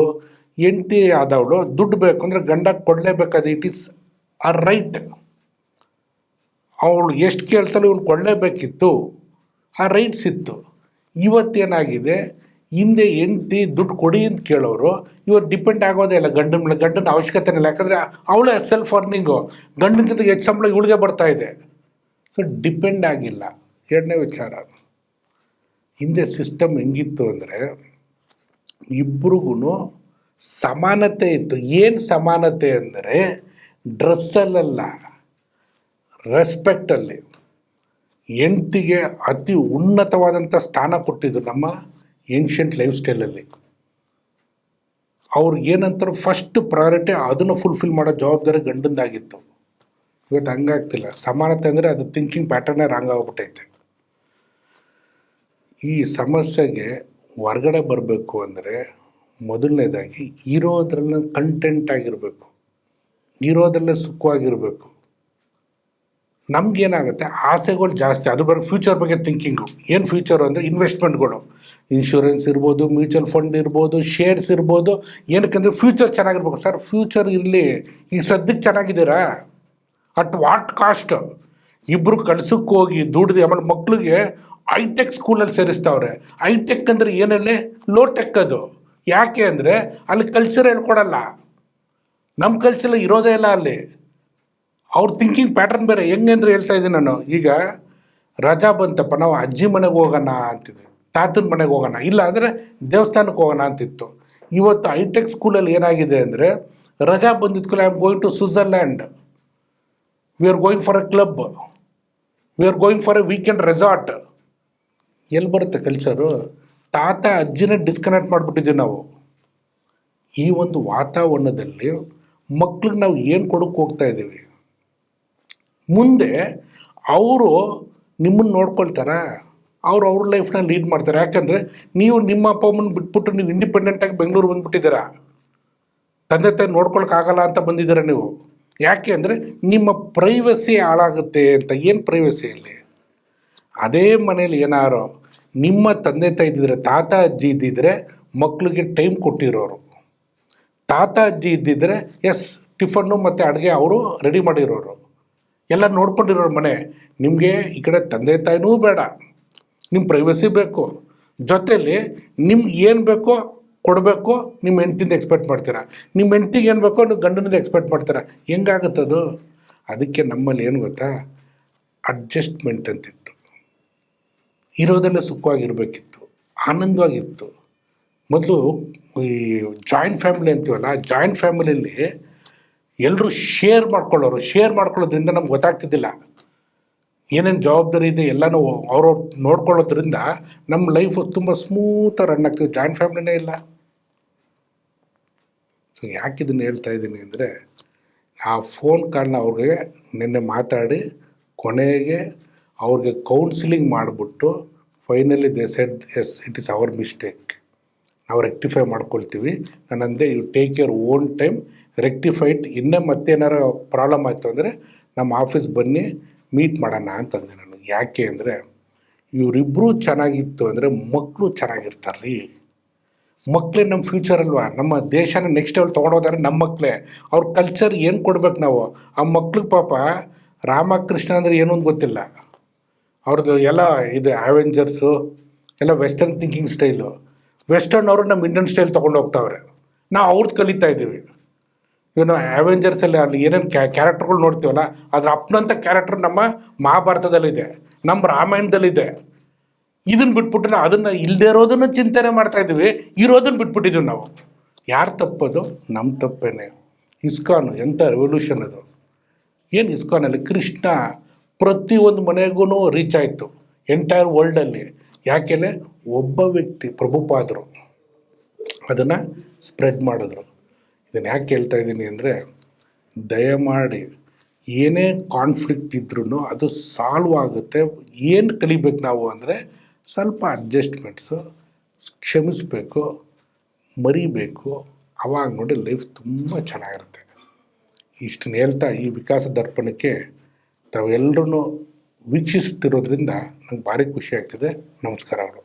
ಹೆಂಡತಿ ಆದವಳು ದುಡ್ಡು ಬೇಕು ಅಂದರೆ ಗಂಡ ಕೊಡಲೇಬೇಕಾದ್ರೆ ಇಟ್ ಈಸ್ ಆ ರೈಟ್. ಅವಳು ಎಷ್ಟು ಕೇಳ್ತಾಳೆ ಇವನು ಕೊಡಲೇಬೇಕಿತ್ತು, ಆ ರೈಟ್ಸ್ ಇತ್ತು. ಇವತ್ತೇನಾಗಿದೆ, ಹಿಂದೆ ಹೆಂಡತಿ ದುಡ್ಡು ಕೊಡಿ ಅಂತ ಕೇಳೋರು ಇವತ್ತು ಡಿಪೆಂಡ್ ಆಗೋದೇ ಇಲ್ಲ ಗಂಡನ ಮೇಲೆ. ಗಂಡನ ಅವಶ್ಯಕತೆ ಇಲ್ಲ, ಯಾಕಂದರೆ ಅವಳೇ ಸೆಲ್ಫ್ ಅರ್ನಿಂಗು, ಗಂಡನಿಗಿಂತ ಹೆಚ್ಚು ಸಂಬಳ ಇವಳಿಗೆ ಬರ್ತಾ ಇದೆ. ಸೊ ಡಿಪೆಂಡ್ ಆಗಿಲ್ಲ. ಎರಡನೇ ವಿಚಾರ, ಹಿಂದೆ ಸಿಸ್ಟಮ್ ಹೆಂಗಿತ್ತು ಅಂದರೆ ಇಬ್ರಿಗೂ ಸಮಾನತೆ ಇತ್ತು. ಏನು ಸಮಾನತೆ ಅಂದರೆ ಡ್ರೆಸ್ಸಲ್ಲ, ರೆಸ್ಪೆಕ್ಟಲ್ಲಿ. ಹೆಂಡತಿಗೆ ಅತಿ ಉನ್ನತವಾದಂಥ ಸ್ಥಾನ ಕೊಟ್ಟಿದ್ದು ನಮ್ಮ ಏನ್ಷಿಯಂಟ್ ಲೈಫ್ ಸ್ಟೈಲಲ್ಲಿ. ಅವ್ರಿಗೆ ಏನಂತಾರೆ ಫಸ್ಟ್ ಪ್ರಯಾರಿಟಿ ಅದನ್ನು ಫುಲ್ಫಿಲ್ ಮಾಡೋ ಜವಾಬ್ದಾರಿ ಗಂಡಂದಾಗಿತ್ತು. ಇವತ್ತು ಹಂಗಾಗ್ತಿಲ್ಲ. ಸಮಾನತೆ ಅಂದರೆ ಅದು ಥಿಂಕಿಂಗ್ ಪ್ಯಾಟರ್ನೇ ರಾಂಗ್ ಆಗ್ಬಿಟ್ಟೈತೆ. ಈ ಸಮಸ್ಯೆಗೆ ಹೊರಗಡೆ ಬರಬೇಕು ಅಂದರೆ ಮೊದಲನೇದಾಗಿ ಇರೋದ್ರಲ್ಲ ಕಂಟೆಂಟ್ ಆಗಿರಬೇಕು, ಇರೋದ್ರಲ್ಲೇ ಸುಖವಾಗಿರಬೇಕು. ನಮಗೇನಾಗುತ್ತೆ, ಆಸೆಗಳು ಜಾಸ್ತಿ, ಅದು ಬರೋ ಫ್ಯೂಚರ್ ಬಗ್ಗೆ ಥಿಂಕಿಂಗು. ಏನು ಫ್ಯೂಚರು ಅಂದರೆ ಇನ್ವೆಸ್ಟ್ಮೆಂಟ್ಗಳು, ಇನ್ಶೂರೆನ್ಸ್ ಇರ್ಬೋದು, ಮ್ಯೂಚುವಲ್ ಫಂಡ್ ಇರ್ಬೋದು, ಶೇರ್ಸ್ ಇರ್ಬೋದು. ಏನಕ್ಕಂದರೆ ಫ್ಯೂಚರ್ ಚೆನ್ನಾಗಿರ್ಬೇಕು. ಸರ್ ಫ್ಯೂಚರ್ ಇರಲಿ, ಈಗ ಸದ್ಯಕ್ಕೆ ಚೆನ್ನಾಗಿದ್ದೀರಾ? At what cost? ಇಬ್ಬರು ಕಳ್ಸಕ್ಕೆ ಹೋಗಿ ದುಡ್ದು ಆಮೇಲೆ ಮಕ್ಕಳಿಗೆ ಹೈಟೆಕ್ ಸ್ಕೂಲಲ್ಲಿ ಸೇರಿಸ್ತಾವ್ರೆ. ಹೈಟೆಕ್ ಅಂದರೆ ಏನಲ್ಲೇ ಲೋ ಟೆಕ್ ಅದು. ಯಾಕೆ ಅಂದರೆ ಅಲ್ಲಿ ಕಲ್ಚರ್ ಹೇಳ್ಕೊಡಲ್ಲ, ನಮ್ಮ ಕಲ್ಚರ್ ಇರೋದೇ ಇಲ್ಲ ಅಲ್ಲಿ. ಅವ್ರ ಥಿಂಕಿಂಗ್ ಪ್ಯಾಟರ್ನ್ ಬೇರೆ. ಹೆಂಗೆ ಅಂದರೆ ಹೇಳ್ತಾ ಇದ್ದೀನಿ ನಾನು, ಈಗ ರಜಾ ಬಂತಪ್ಪ, ನಾವು ಅಜ್ಜಿ ಮನೆಗೆ ಹೋಗೋಣ ಅಂತಿದ್ವಿ, ತಾತನ ಮನೆಗೆ ಹೋಗೋಣ, ಇಲ್ಲ ಅಂದರೆ ದೇವಸ್ಥಾನಕ್ಕೆ ಹೋಗೋಣ ಅಂತಿತ್ತು. ಇವತ್ತು ಹೈಟೆಕ್ ಸ್ಕೂಲಲ್ಲಿ ಏನಾಗಿದೆ ಅಂದರೆ ರಜಾ ಬಂದಿದ್ಕೂಲ I am going to Switzerland, we are going for a club, we are going for a weekend resort. ಎಲ್ಲಿ ಬರುತ್ತೆ ಕಲ್ಚರು? ತಾತ ಅಜ್ಜಿನ ಡಿಸ್ಕನೆಕ್ಟ್ ಮಾಡಿಬಿಟ್ಟಿದ್ದೀವಿ ನಾವು. ಈ ಒಂದು ವಾತಾವರಣದಲ್ಲಿ ಮಕ್ಳಿಗೆ ನಾವು ಏನು ಕೊಡೋಕ್ಕೆ ಹೋಗ್ತಾ ಇದ್ದೀವಿ? ಮುಂದೆ ಅವರು ನಿಮ್ಮನ್ನು ನೋಡ್ಕೊಳ್ತಾರ? ಅವ್ರ ಲೈಫ್ನ ಲೀಡ್ ಮಾಡ್ತಾರೆ. ಯಾಕಂದರೆ ನೀವು ನಿಮ್ಮ ಅಪ್ಪ ಅಮ್ಮನ ಬಿಟ್ಬಿಟ್ಟು ನೀವು ಇಂಡಿಪೆಂಡೆಂಟಾಗಿ ಬೆಂಗಳೂರು ಬಂದುಬಿಟ್ಟಿದ್ದೀರಾ, ತಂದೆ ತಾಯಿ ನೋಡ್ಕೊಳಕ್ಕಾಗಲ್ಲ ಅಂತ ಬಂದಿದ್ದೀರಾ ನೀವು. ಯಾಕೆ ಅಂದರೆ ನಿಮ್ಮ ಪ್ರೈವಸಿ ಹಾಳಾಗುತ್ತೆ ಅಂತ. ಏನು ಪ್ರೈವಸಿ ಇಲ್ಲಿ? ಅದೇ ಮನೇಲಿ ಏನಾರೋ ನಿಮ್ಮ ತಂದೆ ತಾಯಿ ಇದ್ದಿದ್ರೆ, ತಾತ ಅಜ್ಜಿ ಇದ್ದಿದ್ರೆ ಮಕ್ಕಳಿಗೆ ಟೈಮ್ ಕೊಟ್ಟಿರೋರು. ತಾತ ಅಜ್ಜಿ ಇದ್ದಿದ್ರೆ ಎಸ್ ಟಿಫನ್ನು ಮತ್ತು ಅಡುಗೆ ಅವರು ರೆಡಿ ಮಾಡಿರೋರು, ಎಲ್ಲ ನೋಡ್ಕೊಂಡಿರೋರು ಮನೆ. ನಿಮಗೆ ಈ ಕಡೆ ತಂದೆ ತಾಯಿನೂ ಬೇಡ, ನಿಮ್ಮ ಪ್ರೈವಸಿ ಬೇಕು, ಜೊತೆಯಲ್ಲಿ ನಿಮ್ಗೆ ಏನು ಬೇಕೋ ಕೊಡಬೇಕು. ನಿಮ್ಮ ಹೆಂಡ್ತಿಂದ ಎಕ್ಸ್ಪೆಕ್ಟ್ ಮಾಡ್ತೀರಾ, ನಿಮ್ಮ ಹೆಂಡ್ತಿಗೆ ಏನು ಬೇಕೋ ನೀವು ಗಂಡನಿಂದ ಎಕ್ಸ್ಪೆಕ್ಟ್ ಮಾಡ್ತೀರಾ. ಹೆಂಗಾಗುತ್ತದು? ಅದಕ್ಕೆ ನಮ್ಮಲ್ಲಿ ಏನು ಗೊತ್ತಾ, ಅಡ್ಜಸ್ಟ್ಮೆಂಟ್ ಅಂತಿತ್ತು. ಇರೋದೆಲ್ಲ ಸುಖವಾಗಿರಬೇಕಿತ್ತು, ಆನಂದವಾಗಿತ್ತು. ಮೊದಲು ಈ ಜಾಯಿಂಟ್ ಫ್ಯಾಮಿಲಿ ಅಂತೀವಲ್ಲ, ಜಾಯಿಂಟ್ ಫ್ಯಾಮಿಲಿಯಲ್ಲಿ ಎಲ್ಲರೂ ಶೇರ್ ಮಾಡ್ಕೊಳ್ಳೋದ್ರಿಂದ ನಮ್ಗೆ ಗೊತ್ತಾಗ್ತಿದ್ದಿಲ್ಲ ಏನೇನು ಜವಾಬ್ದಾರಿ ಇದೆ ಎಲ್ಲನೂ ಅವ್ರವ್ರು ನೋಡ್ಕೊಳ್ಳೋದ್ರಿಂದ ನಮ್ಮ ಲೈಫು ತುಂಬ ಸ್ಮೂತಾಗಿ ರನ್ ಆಗ್ತೀವಿ. ಜಾಯಿಂಟ್ ಫ್ಯಾಮಿಲಿನೇ ಇಲ್ಲ. ಸೊ ಯಾಕೆ ಇದನ್ನು ಹೇಳ್ತಾ ಇದ್ದೀನಿ ಅಂದರೆ, ಆ ಫೋನ್ ಕಾಲ್ನ ಅವ್ರಿಗೆ ನಿನ್ನೆ ಮಾತಾಡಿ ಕೊನೆಗೆ ಅವ್ರಿಗೆ ಕೌನ್ಸಿಲಿಂಗ್ ಮಾಡಿಬಿಟ್ಟು finally they said yes it is our mistake, ನಾವು ರೆಕ್ಟಿಫೈ ಮಾಡ್ಕೊಳ್ತೀವಿ. ನಾನಂದೆ you take your own time, rectify it. ಇನ್ನೂ ಮತ್ತೇನಾರು ಪ್ರಾಬ್ಲಮ್ ಆಯಿತು ಅಂದರೆ ನಮ್ಮ ಆಫೀಸ್ ಬನ್ನಿ, ಮೀಟ್ ಮಾಡೋಣ ಅಂತಂದೆ ನಾನು. ಯಾಕೆ ಅಂದರೆ ಇವರಿಬ್ಬರೂ ಚೆನ್ನಾಗಿತ್ತು ಅಂದರೆ ಮಕ್ಕಳು ಚೆನ್ನಾಗಿರ್ತಾರೆ ರೀ. ಮಕ್ಕಳೇ ನಮ್ಮ ಫ್ಯೂಚರ್ ಅಲ್ವಾ, ನಮ್ಮ ದೇಶನ ನೆಕ್ಸ್ಟ್ ಲೆವೆಲ್ ತೊಗೊಂಡೋದಾರೆ ನಮ್ಮ ಮಕ್ಕಳೇ. ಅವ್ರ ಕಲ್ಚರ್ ಏನು ಕೊಡ್ಬೇಕು ನಾವು ಆ ಮಕ್ಳಿಗೆ? ಪಾಪ ರಾಮಕೃಷ್ಣ ಅಂದರೆ ಏನೂ ಅಂತ ಗೊತ್ತಿಲ್ಲ. ಅವ್ರದ್ದು ಎಲ್ಲ ಇದು ಅವೆಂಜರ್ಸು ಎಲ್ಲ ವೆಸ್ಟರ್ನ್ ಥಿಂಕಿಂಗ್ ಸ್ಟೈಲು. ವೆಸ್ಟರ್ನ್ ಅವರು ನಮ್ಮ ಇಂಡಿಯನ್ ಸ್ಟೈಲ್ ತೊಗೊಂಡು ಹೋಗ್ತಾವ್ರೆ, ನಾವು ಅವ್ರದ್ದು ಕಲಿತಾ ಇದ್ದೀವಿ. ಇವನು ಅವೆಂಜರ್ಸಲ್ಲಿ ಅಲ್ಲಿ ಏನೇನು ಕ್ಯಾರೆಕ್ಟರ್ಗಳು ನೋಡ್ತೀವಲ್ಲ, ಅದ್ರ ಅಪ್ಪನಂಥ ಕ್ಯಾರೆಕ್ಟರ್ ನಮ್ಮ ಮಹಾಭಾರತದಲ್ಲಿದೆ, ನಮ್ಮ ರಾಮಾಯಣದಲ್ಲಿದೆ. ಇದನ್ನು ಬಿಟ್ಬಿಟ್ಟು ನಾವು ಅದನ್ನು ಇಲ್ಲದೆ ಇರೋದನ್ನು ಚಿಂತನೆ ಮಾಡ್ತಾಯಿದ್ದೀವಿ, ಇರೋದನ್ನು ಬಿಟ್ಬಿಟ್ಟಿದ್ದೀವಿ ನಾವು. ಯಾರು ತಪ್ಪದು? ನಮ್ಮ ತಪ್ಪೇನೆ. ಇಸ್ಕಾನು ಎಂಥ ರೆವಲ್ಯೂಷನ್ ಅದು! ಏನು ಇಸ್ಕಾನಲ್ಲಿ ಕೃಷ್ಣ ಪ್ರತಿಯೊಂದು ಮನೆಗೂ ರೀಚ್ ಆಯಿತು ಎಂಟೈರ್ ವರ್ಲ್ಡಲ್ಲಿ. ಯಾಕೆಂದರೆ ಒಬ್ಬ ವ್ಯಕ್ತಿ ಪ್ರಭುಪಾದರು ಅದನ್ನು ಸ್ಪ್ರೆಡ್ ಮಾಡಿದ್ರು. ಇದನ್ನು ಯಾಕೆ ಹೇಳ್ತಾ ಇದ್ದೀನಿ ಅಂದರೆ, ದಯಮಾಡಿ ಏನೇ ಕಾನ್ಫ್ಲಿಕ್ಟ್ ಇದ್ರೂ ಅದು ಸಾಲ್ವ್ ಆಗುತ್ತೆ. ಏನು ಕಲಿಬೇಕು ನಾವು ಅಂದರೆ ಸ್ವಲ್ಪ ಅಡ್ಜಸ್ಟ್ಮೆಂಟ್ಸು, ಕ್ಷಮಿಸಬೇಕು, ಮರಿಬೇಕು. ಅವಾಗ ನೋಡಿ ಲೈಫ್ ತುಂಬ ಚೆನ್ನಾಗಿರುತ್ತೆ. ಇಷ್ಟನ್ನು ಹೇಳ್ತಾ ಈ ವಿಕಾಸ ದರ್ಪಣಕ್ಕೆ ತಾವೆಲ್ಲರೂ ವೀಕ್ಷಿಸ್ತಿರೋದ್ರಿಂದ ನಂಗೆ ಭಾರಿ ಖುಷಿ ಆಗ್ತಿದೆ. ನಮಸ್ಕಾರಗಳು.